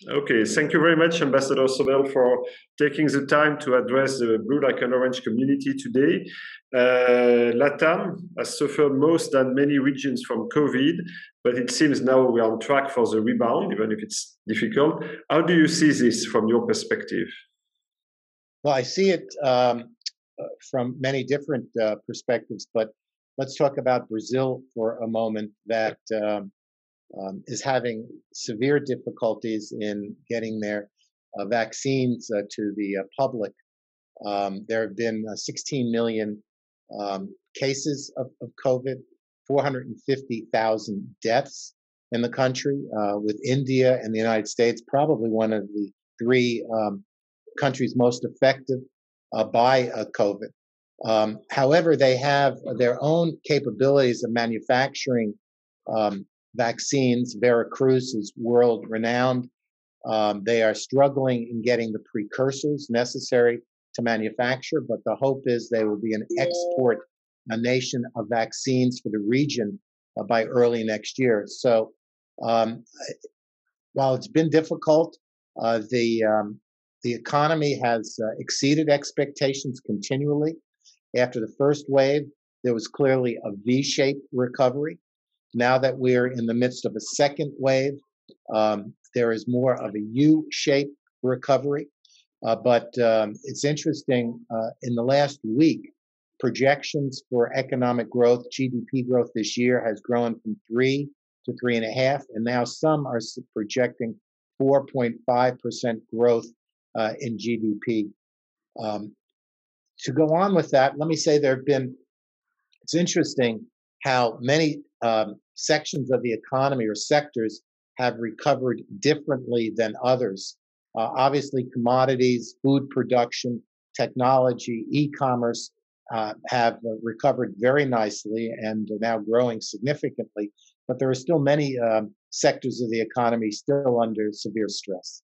Okay, thank you very much, Ambassador Sobel, for taking the time to address the Blue Like an Orange community today. LATAM has suffered most than many regions from COVID, but it seems now we are on track for the rebound, even if it's difficult. How do you see this from your perspective? Well, I see it from many different perspectives, but let's talk about Brazil for a moment, that is having severe difficulties in getting their vaccines to the public. There have been 16 million cases of COVID, 450,000 deaths in the country, with India and the United States probably one of the three countries most affected by COVID. However, they have their own capabilities of manufacturing vaccines. Veracruz is world renowned. They are struggling in getting the precursors necessary to manufacture, but the hope is they will be an export a nation of vaccines for the region by early next year. So while it's been difficult, the economy has exceeded expectations continually. After the first wave, there was clearly a V-shaped recovery. Now that we're in the midst of a second wave, there is more of a U-shaped recovery. But it's interesting, in the last week, projections for economic growth, GDP growth this year has grown from 3 to 3.5, and now some are projecting 4.5% growth in GDP. To go on with that, let me say it's interesting how many sections of the economy or sectors have recovered differently than others. Obviously, commodities, food production, technology, e-commerce have recovered very nicely and are now growing significantly. But there are still many sectors of the economy still under severe stress.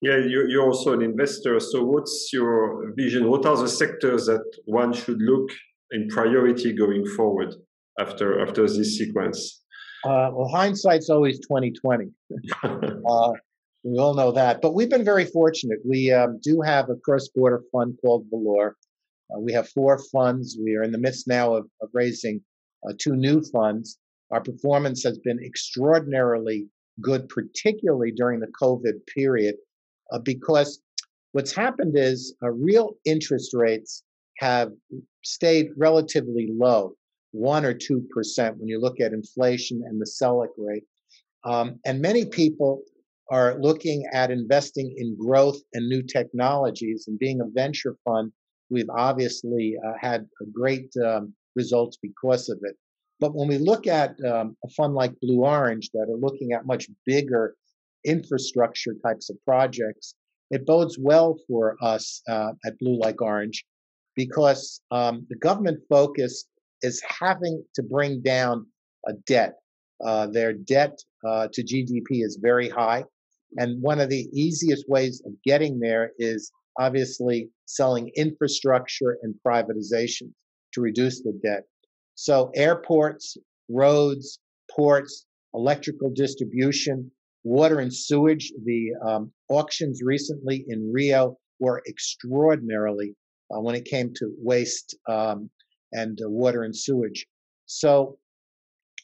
Yeah, you're also an investor. So what's your vision? What are the sectors that one should look in priority going forward after this sequence? Well, hindsight's always 2020. We all know that. But we've been very fortunate. We do have a cross-border fund called Valor. We have 4 funds. We are in the midst now of raising 2 new funds. Our performance has been extraordinarily good, particularly during the COVID period, because what's happened is real interest rates have stayed relatively low, 1 or 2% when you look at inflation and the Selic rate. And many people are looking at investing in growth and new technologies, and being a venture fund, we've obviously had great results because of it. But when we look at a fund like Blue Orange that are looking at much bigger infrastructure types of projects, it bodes well for us at Blue Like Orange, because the government focus is having to bring down a debt. Their debt to GDP is very high. And one of the easiest ways of getting there is obviously selling infrastructure and privatization to reduce the debt. So airports, roads, ports, electrical distribution, water and sewage. The auctions recently in Rio were extraordinarily when it came to waste and water and sewage. So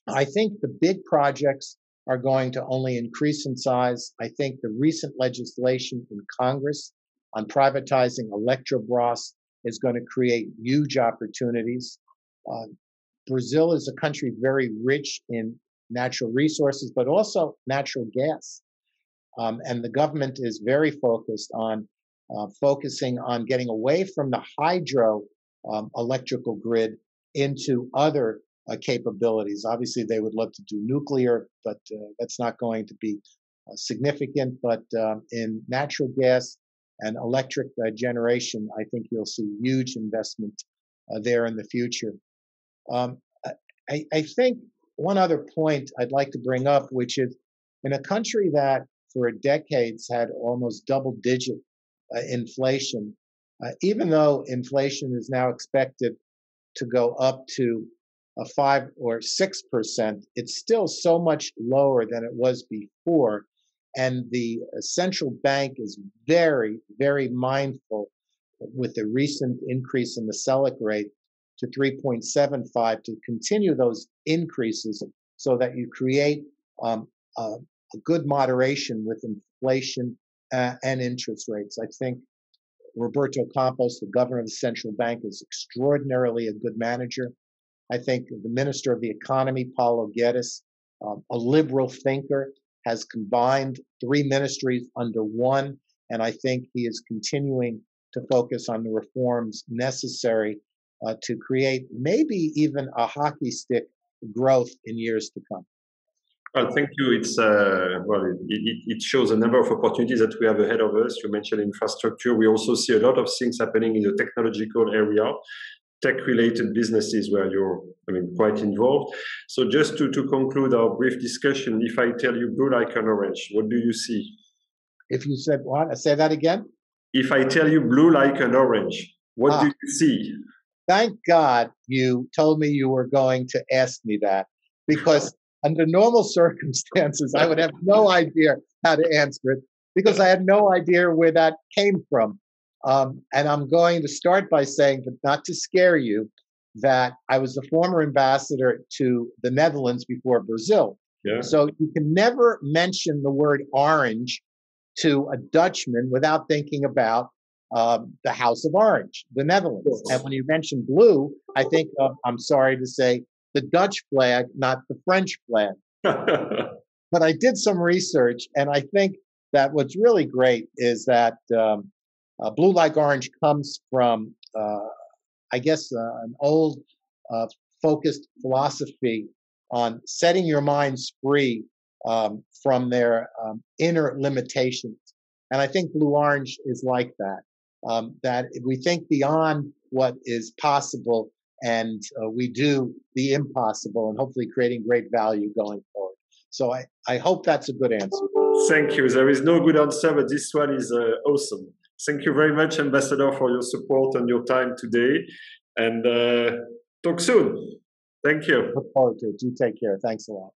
I think the big projects are going to only increase in size. I think the recent legislation in Congress on privatizing Electrobras is going to create huge opportunities. Brazil is a country very rich in natural resources, but also natural gas. And the government is very focused on focusing on getting away from the hydro electrical grid into other capabilities. Obviously, they would love to do nuclear, but that's not going to be significant. But in natural gas and electric generation, I think you'll see huge investment there in the future. I think one other point I'd like to bring up, which is in a country that for decades had almost double-digit inflation, even though inflation is now expected to go up to 5 or 6%, it's still so much lower than it was before. and the central bank is very, very mindful with the recent increase in the Selic rate to 3.75 to continue those increases so that you create a good moderation with inflation and interest rates. I think Roberto Campos, the governor of the central bank, is extraordinarily a good manager. I think the minister of the economy, Paulo Guedes, a liberal thinker, has combined three ministries under one, and I think he is continuing to focus on the reforms necessary to create maybe even a hockey stick growth in years to come. Well, thank you. It's it shows a number of opportunities that we have ahead of us. You mentioned infrastructure. We also see a lot of things happening in the technological area, tech-related businesses where you're, quite involved. So just to conclude our brief discussion, if I tell you blue like an orange, what do you see? If you said what? Say that again? If I tell you blue like an orange, what do you see? Thank God you told me you were going to ask me that, because under normal circumstances, I would have no idea how to answer it, because I had no idea where that came from. And I'm going to start by saying, but not to scare you, that I was the former ambassador to the Netherlands before Brazil. Yeah. So you can never mention the word orange to a Dutchman without thinking about the House of Orange, the Netherlands. And when you mention blue, I think of, I'm sorry to say, the Dutch flag, not the French flag. But I did some research, and I think that what's really great is that blue like orange comes from, I guess, an old focused philosophy on setting your minds free from their inner limitations. And I think blue-orange is like that, that we think beyond what is possible, and we do the impossible, and hopefully creating great value going forward. So I hope that's a good answer. Thank you. There is no good answer, but this one is awesome. Thank you very much, Ambassador, for your support and your time today. And talk soon. Thank you. Look forward to it. You take care. Thanks a lot.